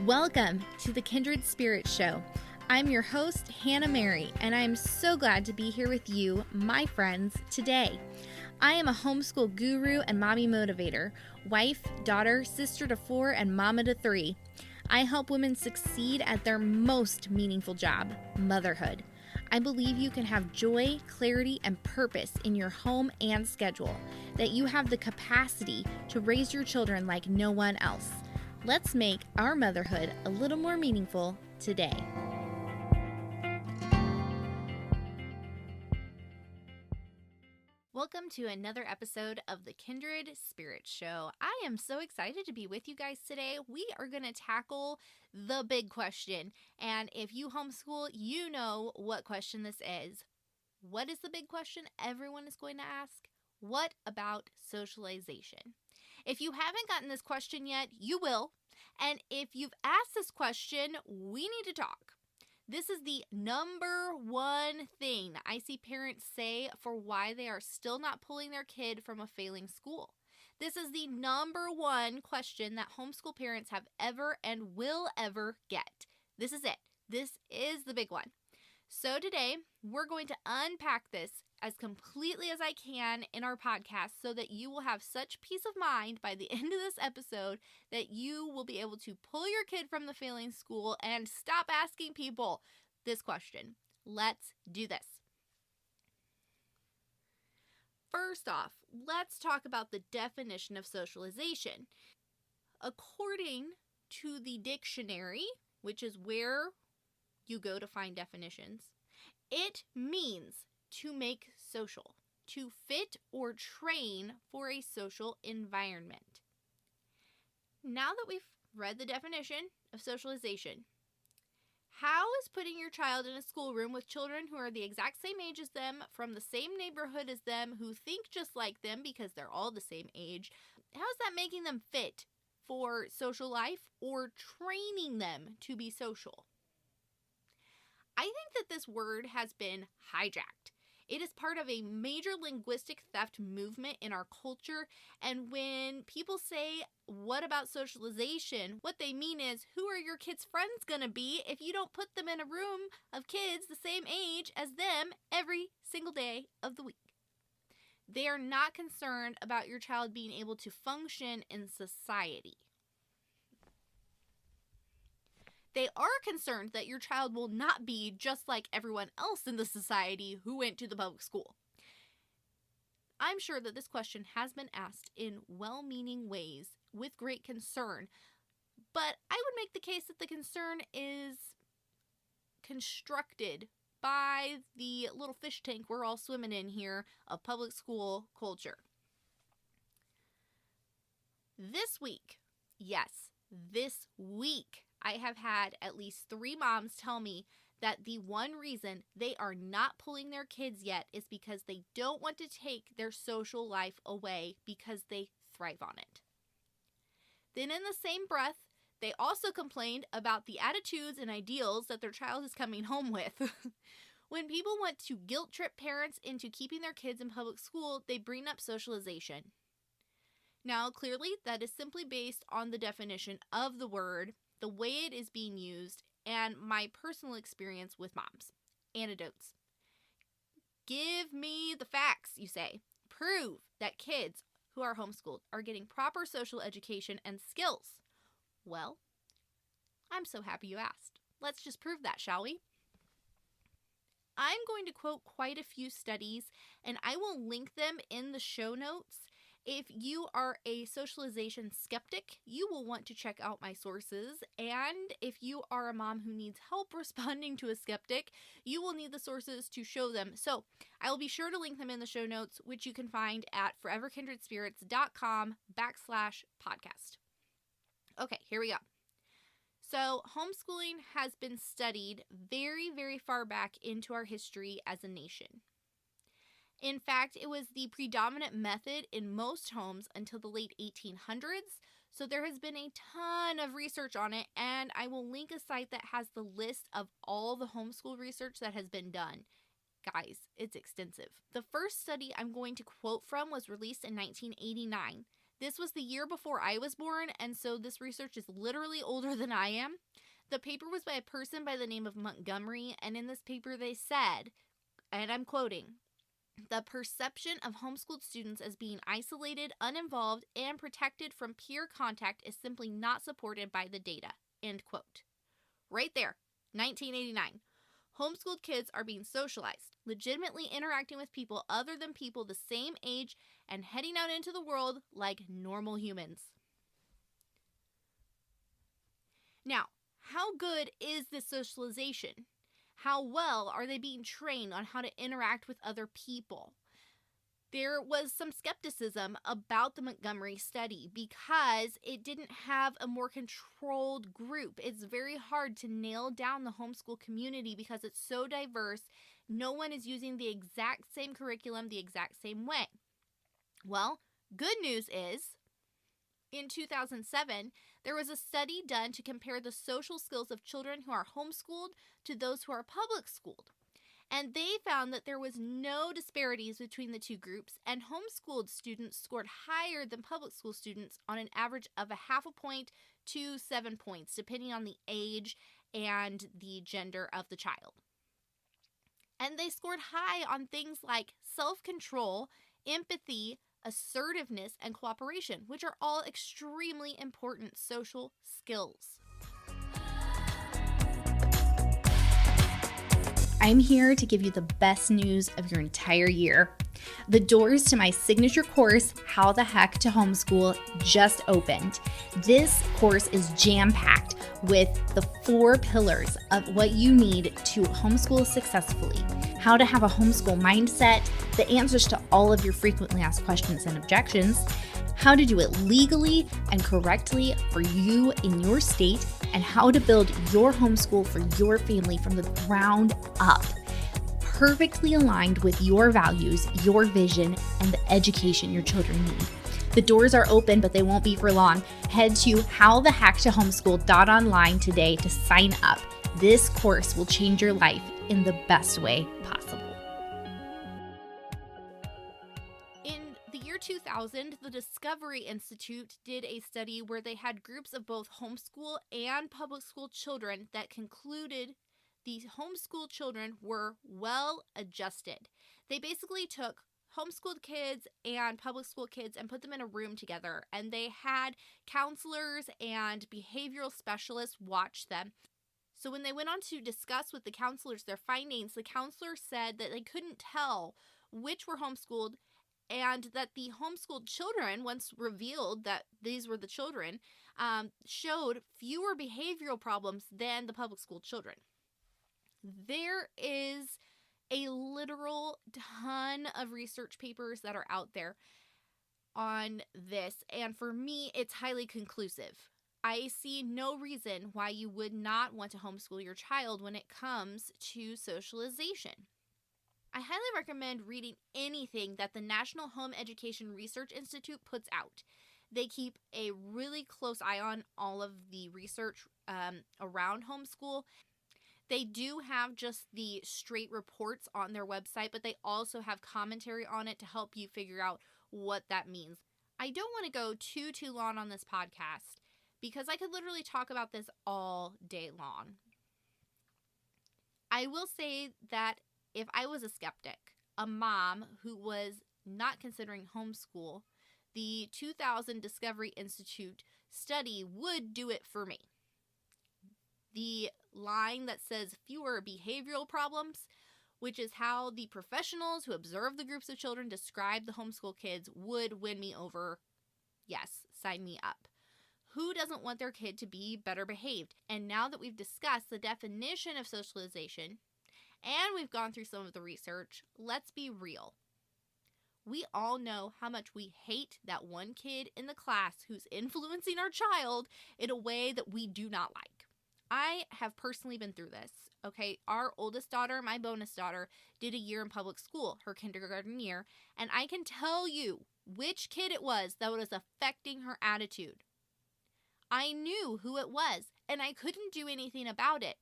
Welcome to the Kindred Spirit Show. I'm your host, Hannah Mary, and I'm so glad to be here with you, my friends, today. I am a homeschool guru and mommy motivator, wife, daughter, sister to 4, and mama to 3. I help women succeed at their most meaningful job, motherhood. I believe you can have joy, clarity, and purpose in your home and schedule, that you have the capacity to raise your children like no one else. Let's make our motherhood a little more meaningful today. Welcome to another episode of the Kindred Spirit Show. I am so excited to be with you guys today. We are going to tackle the big question. And if you homeschool, you know what question this is. What is the big question everyone is going to ask? What about socialization? If you haven't gotten this question yet, you will. And if you've asked this question, we need to talk. This is the number one thing I see parents say for why they are still not pulling their kid from a failing school. This is the number one question that homeschool parents have ever and will ever get. This is it. This is the big one. So today, we're going to unpack this as completely as I can in our podcast so that you will have such peace of mind by the end of this episode that you will be able to pull your kid from the failing school and stop asking people this question. Let's do this. First off, let's talk about the definition of socialization. According to the dictionary, which is where you go to find definitions, it means to make social, to fit or train for a social environment. Now that we've read the definition of socialization, how is putting your child in a schoolroom with children who are the exact same age as them, from the same neighborhood as them, who think just like them because they're all the same age, how is that making them fit for social life or training them to be social? I think that this word has been hijacked. It is part of a major linguistic theft movement in our culture, and when people say, what about socialization? What they mean is, who are your kids' friends going to be if you don't put them in a room of kids the same age as them every single day of the week? They are not concerned about your child being able to function in society. They are concerned that your child will not be just like everyone else in the society who went to the public school. I'm sure that this question has been asked in well-meaning ways with great concern, but I would make the case that the concern is constructed by the little fish tank we're all swimming in here of public school culture. This week, I have had at least 3 moms tell me that the one reason they are not pulling their kids yet is because they don't want to take their social life away because they thrive on it. Then in the same breath, they also complained about the attitudes and ideals that their child is coming home with. When people want to guilt trip parents into keeping their kids in public school, they bring up socialization. Now, clearly, that is simply based on the definition of the word, the way it is being used, and my personal experience with moms. Anecdotes. Give me the facts, you say. Prove that kids who are homeschooled are getting proper social education and skills. Well, I'm so happy you asked. Let's just prove that, shall we? I'm going to quote quite a few studies, and I will link them in the show notes. If you are a socialization skeptic, you will want to check out my sources. And if you are a mom who needs help responding to a skeptic, you will need the sources to show them. So I will be sure to link them in the show notes, which you can find at foreverkindredspirits.com/podcast. Okay, here we go. So homeschooling has been studied very, very far back into our history as a nation. In fact, it was the predominant method in most homes until the late 1800s, so there has been a ton of research on it, and I will link a site that has the list of all the homeschool research that has been done. Guys, it's extensive. The first study I'm going to quote from was released in 1989. This was the year before I was born, and so this research is literally older than I am. The paper was by a person by the name of Montgomery, and in this paper they said, and I'm quoting, "The perception of homeschooled students as being isolated, uninvolved, and protected from peer contact is simply not supported by the data." End quote. Right there, 1989. Homeschooled kids are being socialized, legitimately interacting with people other than people the same age and heading out into the world like normal humans. Now, how good is this socialization? How well are they being trained on how to interact with other people? There was some skepticism about the Montgomery study because it didn't have a more controlled group. It's very hard to nail down the homeschool community because it's so diverse. No one is using the exact same curriculum the exact same way. Well, good news is, in 2007, there was a study done to compare the social skills of children who are homeschooled to those who are public schooled. And they found that there was no disparities between the two groups, and homeschooled students scored higher than public school students on an average of 0.5 point to 7 points, depending on the age and the gender of the child. And they scored high on things like self-control, empathy, assertiveness, and cooperation, which are all extremely important social skills. I'm here to give you the best news of your entire year. The doors to my signature course, How the Heck to Homeschool, just opened. This course is jam-packed with the 4 pillars of what you need to homeschool successfully. How to have a homeschool mindset, the answers to all of your frequently asked questions and objections, how to do it legally and correctly for you in your state, and how to build your homeschool for your family from the ground up. Perfectly aligned with your values, your vision, and the education your children need. The doors are open, but they won't be for long. Head to howthehacktohomeschool.online today to sign up. This course will change your life in the best way possible. In the year 2000, the Discovery Institute did a study where they had groups of both homeschool and public school children that concluded the homeschool children were well adjusted. They basically took homeschooled kids and public school kids and put them in a room together, and they had counselors and behavioral specialists watch them. So when they went on to discuss with the counselors their findings, the counselors said that they couldn't tell which were homeschooled, and that the homeschooled children, once revealed that these were the children, showed fewer behavioral problems than the public school children. There is a literal ton of research papers that are out there on this, and for me, it's highly conclusive. I see no reason why you would not want to homeschool your child when it comes to socialization. I highly recommend reading anything that the National Home Education Research Institute puts out. They keep a really close eye on all of the research around homeschool. They do have just the straight reports on their website, but they also have commentary on it to help you figure out what that means. I don't want to go too long on this podcast because I could literally talk about this all day long. I will say that if I was a skeptic, a mom who was not considering homeschool, the 2000 Discovery Institute study would do it for me. The line that says fewer behavioral problems, which is how the professionals who observe the groups of children describe the homeschool kids, would win me over. Yes, sign me up. Who doesn't want their kid to be better behaved? And now that we've discussed the definition of socialization, and we've gone through some of the research, let's be real. We all know how much we hate that one kid in the class who's influencing our child in a way that we do not like. I have personally been through this, okay? Our oldest daughter, my bonus daughter, did a year in public school, her kindergarten year, and I can tell you which kid it was that was affecting her attitude. I knew who it was, and I couldn't do anything about it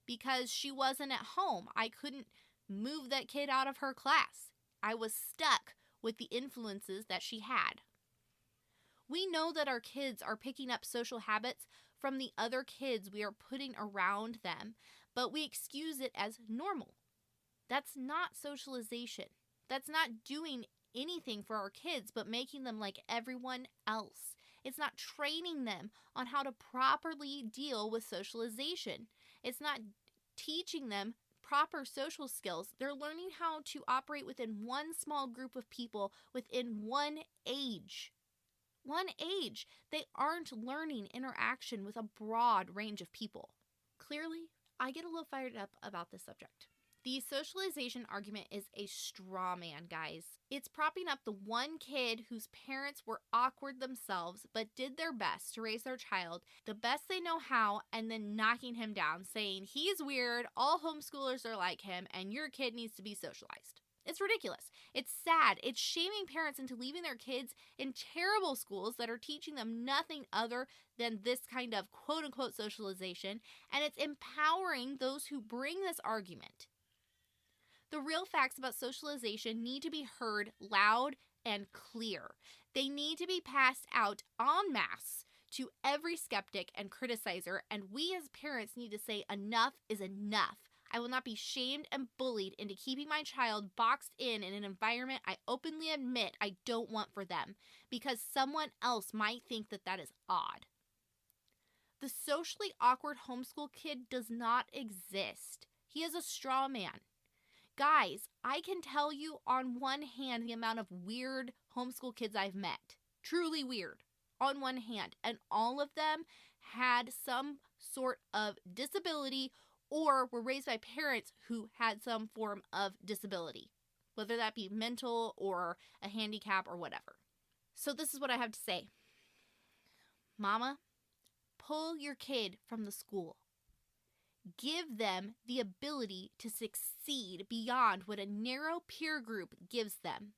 because she wasn't at home. I couldn't move that kid out of her class. I was stuck with the influences that she had. We know that our kids are picking up social habits from the other kids we are putting around them, but we excuse it as normal. That's not socialization. That's not doing anything for our kids but making them like everyone else. It's not training them on how to properly deal with socialization. It's not teaching them proper social skills. They're learning how to operate within one small group of people within one age. One age. They aren't learning interaction with a broad range of people. Clearly, I get a little fired up about this subject. The socialization argument is a straw man, guys. It's propping up the one kid whose parents were awkward themselves but did their best to raise their child the best they know how, and then knocking him down, saying he's weird, all homeschoolers are like him, and your kid needs to be socialized. It's ridiculous. It's sad. It's shaming parents into leaving their kids in terrible schools that are teaching them nothing other than this kind of quote-unquote socialization, and it's empowering those who bring this argument. The real facts about socialization need to be heard loud and clear. They need to be passed out en masse to every skeptic and criticizer, and we as parents need to say enough is enough. I will not be shamed and bullied into keeping my child boxed in an environment I openly admit I don't want for them, because someone else might think that that is odd. The socially awkward homeschool kid does not exist. He is a straw man. Guys, I can tell you on one hand the amount of weird homeschool kids I've met. Truly weird. On one hand. And all of them had some sort of disability or were raised by parents who had some form of disability, whether that be mental or a handicap or whatever. So this is what I have to say. Mama, pull your kid from the school. Give them the ability to succeed beyond what a narrow peer group gives them.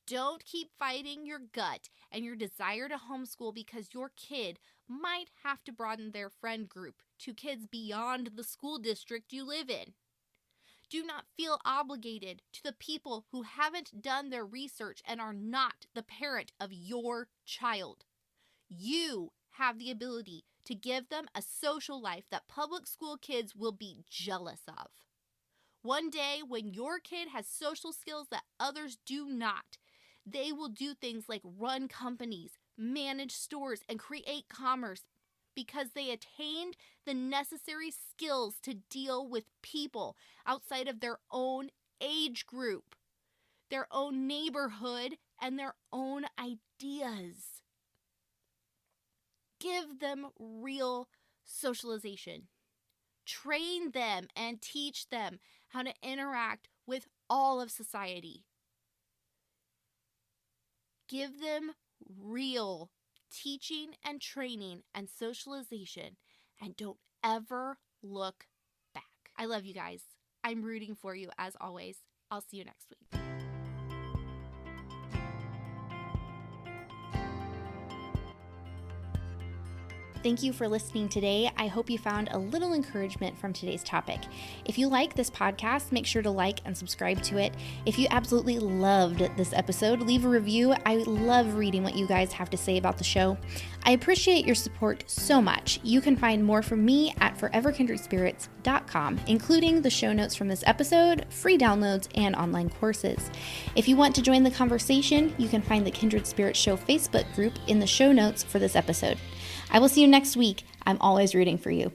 Don't keep fighting your gut and your desire to homeschool because your kid might have to broaden their friend group to kids beyond the school district you live in. Do not feel obligated to the people who haven't done their research and are not the parent of your child. You have the ability to give them a social life that public school kids will be jealous of. One day, when your kid has social skills that others do not, they will do things like run companies, manage stores, and create commerce because they attained the necessary skills to deal with people outside of their own age group, their own neighborhood, and their own ideas. Give them real socialization. Train them and teach them how to interact with all of society. Give them real teaching and training and socialization, and don't ever look back. I love you guys. I'm rooting for you as always. I'll see you next week. Thank you for listening today. I hope you found a little encouragement from today's topic. If you like this podcast, make sure to like and subscribe to it. If you absolutely loved this episode, leave a review. I love reading what you guys have to say about the show. I appreciate your support so much. You can find more from me at foreverkindredspirits.com, including the show notes from this episode, free downloads, and online courses. If you want to join the conversation, you can find the Kindred Spirits Show Facebook group in the show notes for this episode. I will see you next week. I'm always rooting for you.